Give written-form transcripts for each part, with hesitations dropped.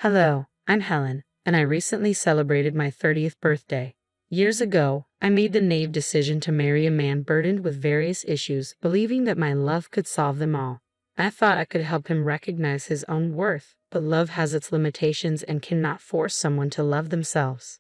Hello, I'm Helen, and I recently celebrated my 30th birthday. Years ago, I made the naive decision to marry a man burdened with various issues, believing that my love could solve them all. I thought I could help him recognize his own worth, but love has its limitations and cannot force someone to love themselves.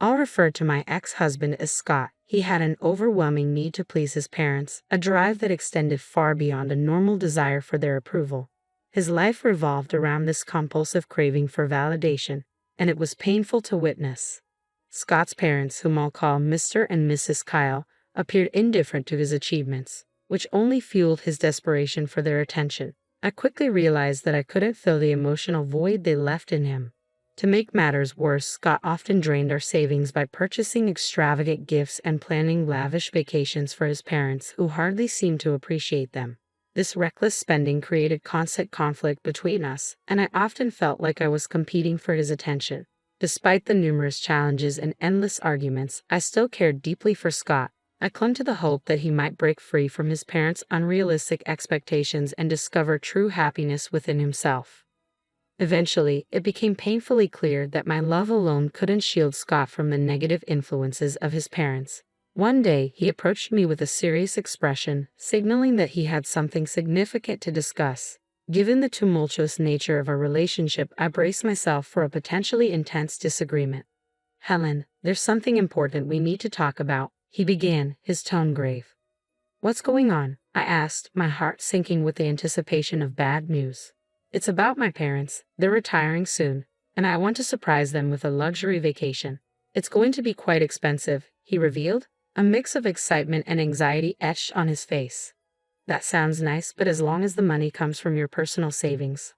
I'll refer to my ex-husband as Scott. He had an overwhelming need to please his parents, a drive that extended far beyond a normal desire for their approval. His life revolved around this compulsive craving for validation, and it was painful to witness. Scott's parents, whom I'll call Mr. and Mrs. Kyle, appeared indifferent to his achievements, which only fueled his desperation for their attention. I quickly realized that I couldn't fill the emotional void they left in him. To make matters worse, Scott often drained our savings by purchasing extravagant gifts and planning lavish vacations for his parents, who hardly seemed to appreciate them. This reckless spending created constant conflict between us, and I often felt like I was competing for his attention. Despite the numerous challenges and endless arguments, I still cared deeply for Scott. I clung to the hope that he might break free from his parents' unrealistic expectations and discover true happiness within himself. Eventually, it became painfully clear that my love alone couldn't shield Scott from the negative influences of his parents. One day, he approached me with a serious expression, signaling that he had something significant to discuss. Given the tumultuous nature of our relationship, I braced myself for a potentially intense disagreement. "Helen, there's something important we need to talk about," he began, his tone grave. "What's going on?" I asked, my heart sinking with the anticipation of bad news. "It's about my parents. They're retiring soon, and I want to surprise them with a luxury vacation. It's going to be quite expensive," he revealed. A mix of excitement and anxiety etched on his face. "That sounds nice, but as long as the money comes from your personal savings."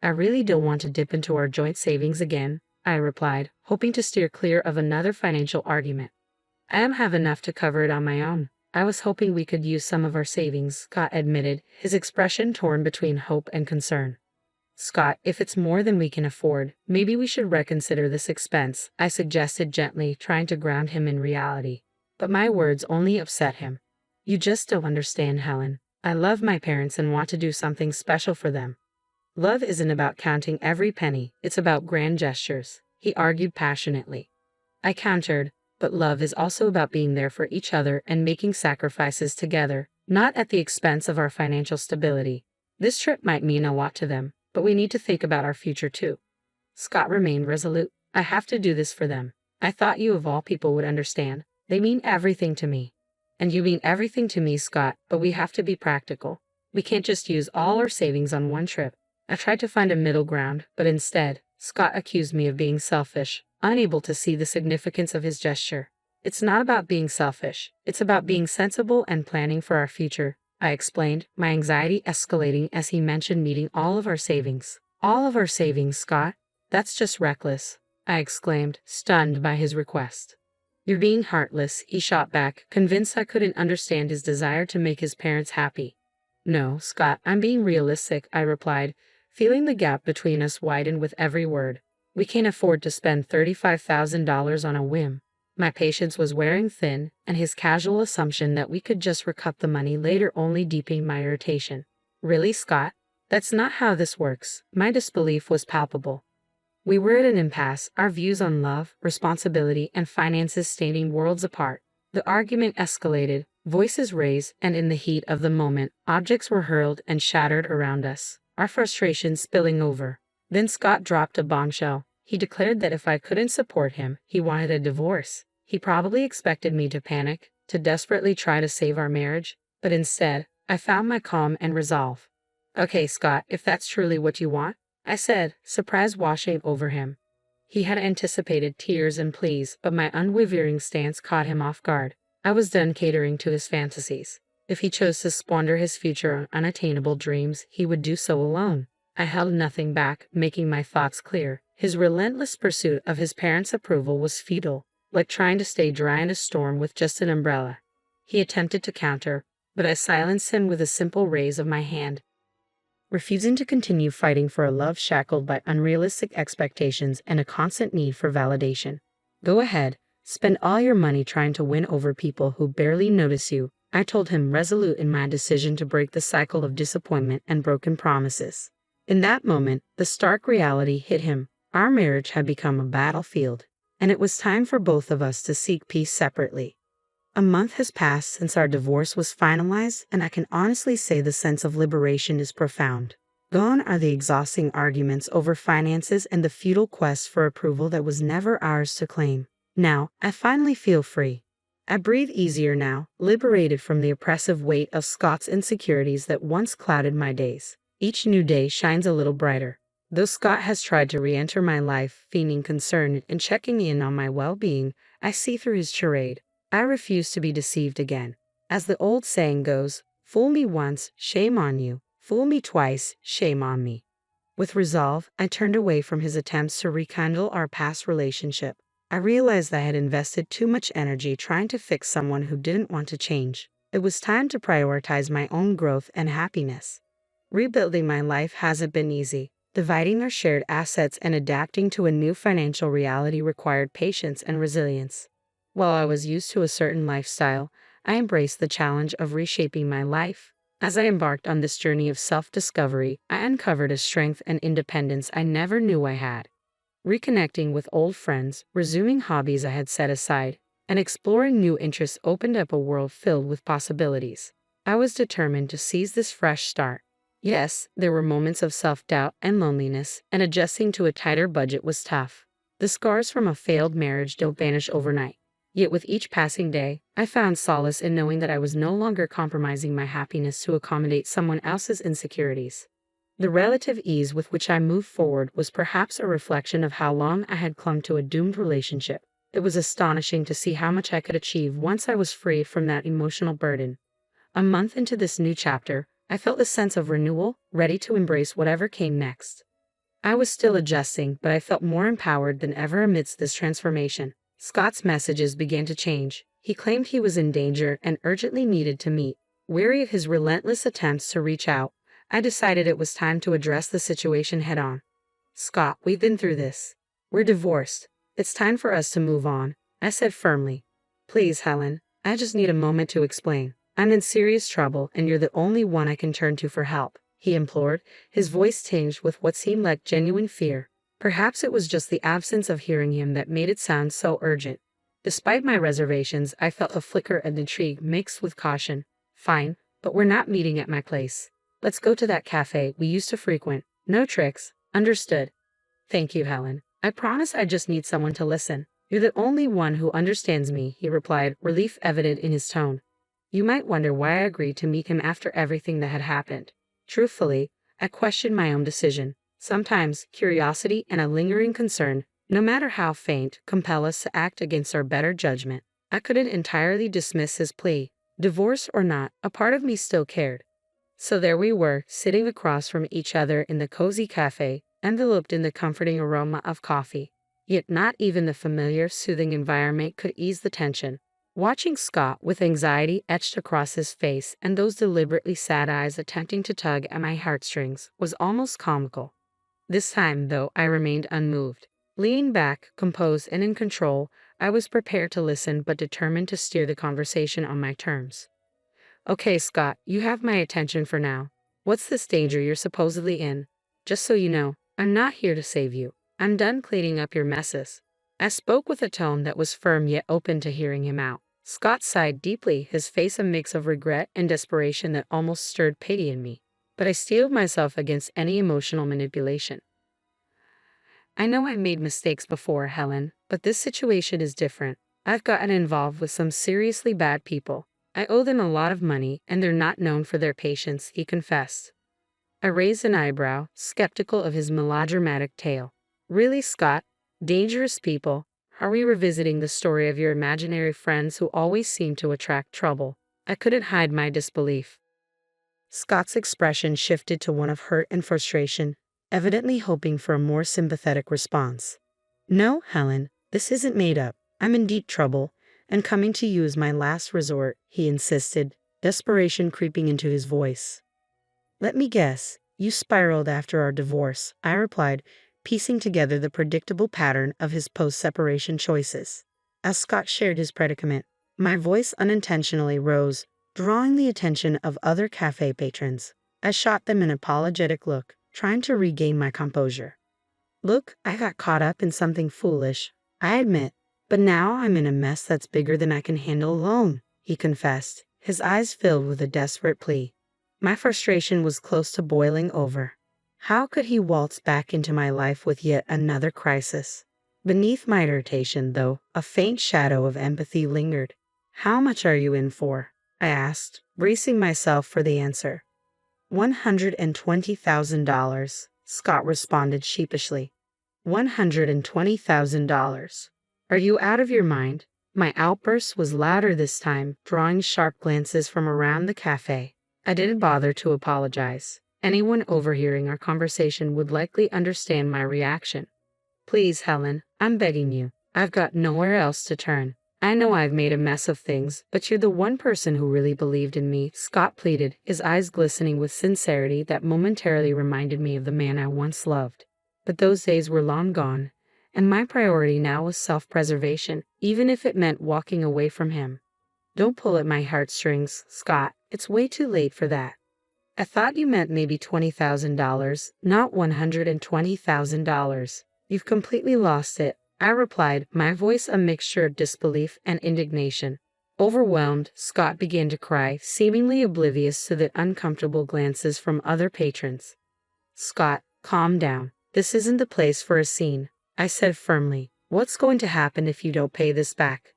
"I really don't want to dip into our joint savings again," I replied, hoping to steer clear of another financial argument. "I have enough to cover it on my own. I was hoping we could use some of our savings," Scott admitted, his expression torn between hope and concern. "Scott, if it's more than we can afford, maybe we should reconsider this expense," I suggested gently, trying to ground him in reality. But my words only upset him. "You just don't understand, Helen. I love my parents and want to do something special for them. Love isn't about counting every penny, it's about grand gestures," he argued passionately. I countered, "But love is also about being there for each other and making sacrifices together, not at the expense of our financial stability. This trip might mean a lot to them, but we need to think about our future too." Scott remained resolute. "I have to do this for them. I thought you of all people would understand. They mean everything to me." "And you mean everything to me, Scott, but we have to be practical. We can't just use all our savings on one trip." I tried to find a middle ground, but instead, Scott accused me of being selfish, unable to see the significance of his gesture. "It's not about being selfish. It's about being sensible and planning for our future," I explained, my anxiety escalating as he mentioned needing all of our savings. "All of our savings, Scott? That's just reckless," I exclaimed, stunned by his request. "You're being heartless," he shot back, convinced I couldn't understand his desire to make his parents happy. "No, Scott, I'm being realistic," I replied, feeling the gap between us widen with every word. "We can't afford to spend $35,000 on a whim." My patience was wearing thin, and his casual assumption that we could just recoup the money later only deepened my irritation. "Really, Scott? That's not how this works." My disbelief was palpable. We were at an impasse, our views on love, responsibility, and finances standing worlds apart. The argument escalated, voices raised, and in the heat of the moment, objects were hurled and shattered around us, our frustration spilling over. Then Scott dropped a bombshell. He declared that if I couldn't support him, he wanted a divorce. He probably expected me to panic, to desperately try to save our marriage, but instead, I found my calm and resolve. "Okay, Scott, if that's truly what you want," I said, surprise washing over him. He had anticipated tears and pleas, but my unwavering stance caught him off guard. I was done catering to his fantasies. If he chose to squander his future on unattainable dreams, he would do so alone. I held nothing back, making my thoughts clear. His relentless pursuit of his parents' approval was futile, like trying to stay dry in a storm with just an umbrella. He attempted to counter, but I silenced him with a simple raise of my hand, refusing to continue fighting for a love shackled by unrealistic expectations and a constant need for validation. "Go ahead, spend all your money trying to win over people who barely notice you," I told him, resolute in my decision to break the cycle of disappointment and broken promises. In that moment, the stark reality hit him. Our marriage had become a battlefield, and it was time for both of us to seek peace separately. A month has passed since our divorce was finalized, and I can honestly say the sense of liberation is profound. Gone are the exhausting arguments over finances and the futile quest for approval that was never ours to claim. Now, I finally feel free. I breathe easier now, liberated from the oppressive weight of Scott's insecurities that once clouded my days. Each new day shines a little brighter. Though Scott has tried to re-enter my life, feigning concern and checking in on my well-being, I see through his charade. I refuse to be deceived again. As the old saying goes, fool me once, shame on you. Fool me twice, shame on me. With resolve, I turned away from his attempts to rekindle our past relationship. I realized I had invested too much energy trying to fix someone who didn't want to change. It was time to prioritize my own growth and happiness. Rebuilding my life hasn't been easy. Dividing our shared assets and adapting to a new financial reality required patience and resilience. While I was used to a certain lifestyle, I embraced the challenge of reshaping my life. As I embarked on this journey of self-discovery, I uncovered a strength and independence I never knew I had. Reconnecting with old friends, resuming hobbies I had set aside, and exploring new interests opened up a world filled with possibilities. I was determined to seize this fresh start. Yes, there were moments of self-doubt and loneliness, and adjusting to a tighter budget was tough. The scars from a failed marriage don't vanish overnight. Yet with each passing day, I found solace in knowing that I was no longer compromising my happiness to accommodate someone else's insecurities. The relative ease with which I moved forward was perhaps a reflection of how long I had clung to a doomed relationship. It was astonishing to see how much I could achieve once I was free from that emotional burden. A month into this new chapter, I felt a sense of renewal, ready to embrace whatever came next. I was still adjusting, but I felt more empowered than ever amidst this transformation. Scott's messages began to change. He claimed he was in danger and urgently needed to meet. Weary of his relentless attempts to reach out, I decided it was time to address the situation head-on. "Scott, we've been through this. We're divorced. It's time for us to move on," I said firmly. "Please, Helen, I just need a moment to explain. I'm in serious trouble, and you're the only one I can turn to for help," he implored, his voice tinged with what seemed like genuine fear. Perhaps it was just the absence of hearing him that made it sound so urgent. Despite my reservations, I felt a flicker of intrigue mixed with caution. "Fine, but we're not meeting at my place. Let's go to that cafe we used to frequent. No tricks." "Understood." "Thank you, Helen. I promise I just need someone to listen." "You're the only one who understands me," he replied, relief evident in his tone. You might wonder why I agreed to meet him after everything that had happened. Truthfully, I questioned my own decision. Sometimes curiosity and a lingering concern, no matter how faint, compel us to act against our better judgment. I couldn't entirely dismiss his plea. Divorce or not, a part of me still cared. So there we were, sitting across from each other in the cozy cafe, enveloped in the comforting aroma of coffee. Yet not even the familiar, soothing environment could ease the tension. Watching Scott, with anxiety etched across his face and those deliberately sad eyes attempting to tug at my heartstrings, was almost comical. This time, though, I remained unmoved. Leaning back, composed and in control, I was prepared to listen but determined to steer the conversation on my terms. "Okay, Scott, you have my attention for now. What's this danger you're supposedly in? Just so you know, I'm not here to save you. I'm done cleaning up your messes." I spoke with a tone that was firm yet open to hearing him out. Scott sighed deeply, his face a mix of regret and desperation that almost stirred pity in me. But I steeled myself against any emotional manipulation. "I know I made mistakes before, Helen, but this situation is different. I've gotten involved with some seriously bad people. I owe them a lot of money, and they're not known for their patience," he confessed. I raised an eyebrow, skeptical of his melodramatic tale. "Really, Scott? Dangerous people? Are we revisiting the story of your imaginary friends who always seem to attract trouble?" I couldn't hide my disbelief. Scott's expression shifted to one of hurt and frustration, evidently hoping for a more sympathetic response. "No, Helen, this isn't made up. I'm in deep trouble, and coming to you is my last resort," he insisted, desperation creeping into his voice. "Let me guess, you spiraled after our divorce," I replied, piecing together the predictable pattern of his post-separation choices. As Scott shared his predicament, my voice unintentionally rose, drawing the attention of other cafe patrons. I shot them an apologetic look, trying to regain my composure. Look, I got caught up in something foolish, I admit, but now I'm in a mess that's bigger than I can handle alone, he confessed, his eyes filled with a desperate plea. My frustration was close to boiling over. How could he waltz back into my life with yet another crisis? Beneath my irritation, though, a faint shadow of empathy lingered. How much are you in for? I asked, bracing myself for the answer. $120,000, Scott responded sheepishly. $120,000. Are you out of your mind? My outburst was louder this time, drawing sharp glances from around the cafe. I didn't bother to apologize. Anyone overhearing our conversation would likely understand my reaction. Please, Helen, I'm begging you. I've got nowhere else to turn. I know I've made a mess of things, but you're the one person who really believed in me, Scott pleaded, his eyes glistening with sincerity that momentarily reminded me of the man I once loved. But those days were long gone, and my priority now was self-preservation, even if it meant walking away from him. Don't pull at my heartstrings, Scott. It's way too late for that. I thought you meant maybe $20,000, not $120,000. You've completely lost it, I replied, my voice a mixture of disbelief and indignation. Overwhelmed, Scott began to cry, seemingly oblivious to the uncomfortable glances from other patrons. Scott, calm down. This isn't the place for a scene, I said firmly. What's going to happen if you don't pay this back?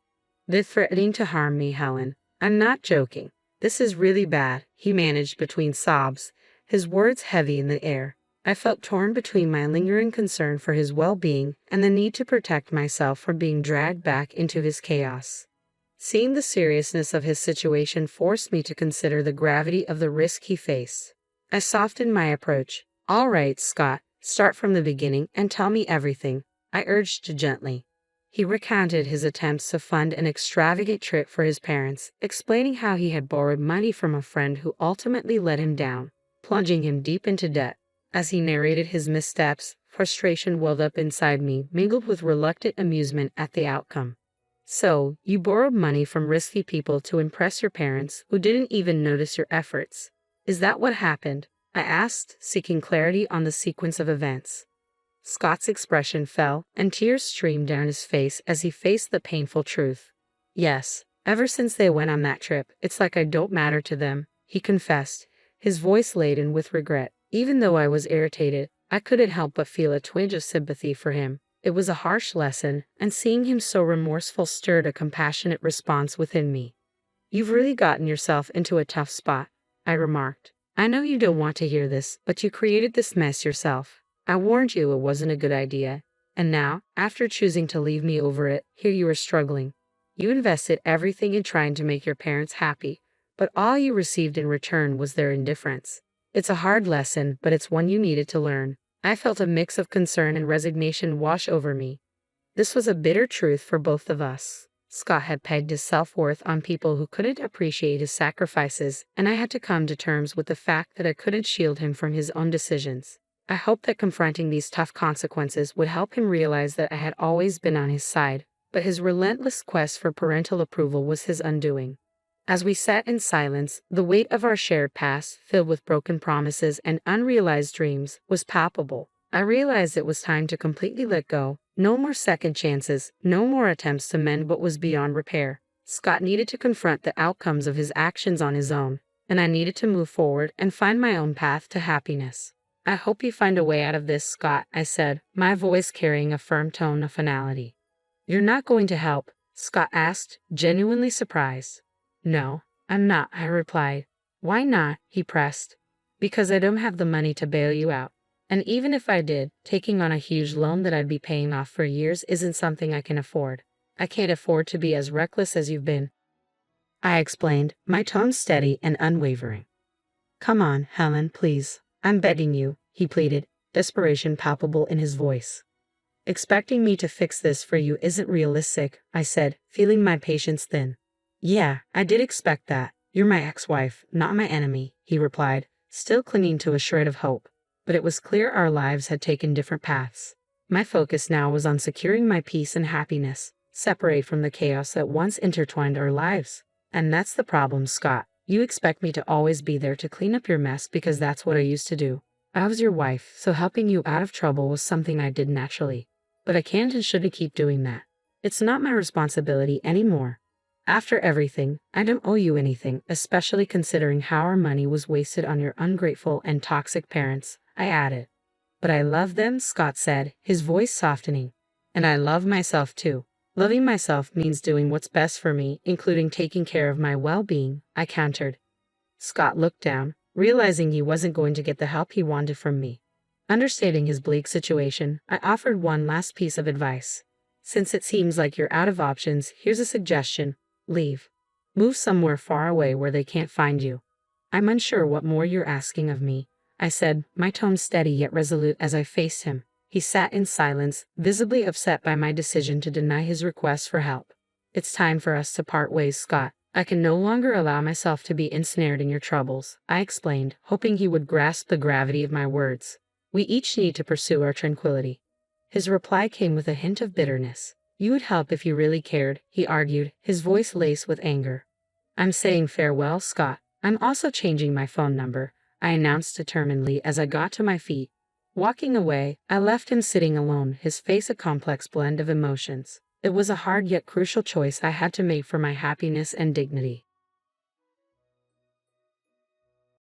They're threatening to harm me, Helen. I'm not joking. This is really bad, he managed between sobs, his words heavy in the air. I felt torn between my lingering concern for his well-being and the need to protect myself from being dragged back into his chaos. Seeing the seriousness of his situation forced me to consider the gravity of the risk he faced. I softened my approach. All right, Scott, start from the beginning and tell me everything, I urged gently. He recounted his attempts to fund an extravagant trip for his parents, explaining how he had borrowed money from a friend who ultimately let him down, plunging him deep into debt. As he narrated his missteps, frustration welled up inside me, mingled with reluctant amusement at the outcome. So, you borrowed money from risky people to impress your parents, who didn't even notice your efforts. Is that what happened? I asked, seeking clarity on the sequence of events. Scott's expression fell, and tears streamed down his face as he faced the painful truth. Yes, ever since they went on that trip, it's like I don't matter to them, he confessed, his voice laden with regret. Even though I was irritated, I couldn't help but feel a twinge of sympathy for him. It was a harsh lesson, and seeing him so remorseful stirred a compassionate response within me. You've really gotten yourself into a tough spot, I remarked. I know you don't want to hear this, but you created this mess yourself. I warned you it wasn't a good idea, and now, after choosing to leave me over it, here you are struggling. You invested everything in trying to make your parents happy, but all you received in return was their indifference. It's a hard lesson, but it's one you needed to learn. I felt a mix of concern and resignation wash over me. This was a bitter truth for both of us. Scott had pegged his self-worth on people who couldn't appreciate his sacrifices, and I had to come to terms with the fact that I couldn't shield him from his own decisions. I hoped that confronting these tough consequences would help him realize that I had always been on his side, but his relentless quest for parental approval was his undoing. As we sat in silence, the weight of our shared past, filled with broken promises and unrealized dreams, was palpable. I realized it was time to completely let go. No more second chances, no more attempts to mend what was beyond repair. Scott needed to confront the outcomes of his actions on his own, and I needed to move forward and find my own path to happiness. I hope you find a way out of this, Scott, I said, my voice carrying a firm tone of finality. You're not going to help? Scott asked, genuinely surprised. No, I'm not, I replied. Why not? He pressed. Because I don't have the money to bail you out. And even if I did, taking on a huge loan that I'd be paying off for years isn't something I can afford. I can't afford to be as reckless as you've been, I explained, my tone steady and unwavering. Come on, Helen, please. I'm begging you, he pleaded, desperation palpable in his voice. Expecting me to fix this for you isn't realistic, I said, feeling my patience thin. Yeah, I did expect that. You're my ex-wife, not my enemy, he replied, still clinging to a shred of hope. But it was clear our lives had taken different paths. My focus now was on securing my peace and happiness, separate from the chaos that once intertwined our lives. And that's the problem, Scott. You expect me to always be there to clean up your mess because that's what I used to do. I was your wife, so helping you out of trouble was something I did naturally. But I can't and shouldn't keep doing that. It's not my responsibility anymore. After everything, I don't owe you anything, especially considering how our money was wasted on your ungrateful and toxic parents, I added. But I love them, Scott said, his voice softening. And I love myself too. Loving myself means doing what's best for me, including taking care of my well-being, I countered. Scott looked down, realizing he wasn't going to get the help he wanted from me. Understanding his bleak situation, I offered one last piece of advice. Since it seems like you're out of options, here's a suggestion. Leave. Move somewhere far away where they can't find you. I'm unsure what more you're asking of me, I said, my tone steady yet resolute as I faced him. He sat in silence, visibly upset by my decision to deny his request for help. It's time for us to part ways, Scott. I can no longer allow myself to be ensnared in your troubles, I explained, hoping he would grasp the gravity of my words. We each need to pursue our tranquility. His reply came with a hint of bitterness. You would help if you really cared, he argued, his voice laced with anger. I'm saying farewell, Scott. I'm also changing my phone number, I announced determinedly as I got to my feet. Walking away, I left him sitting alone, his face a complex blend of emotions. It was a hard yet crucial choice I had to make for my happiness and dignity.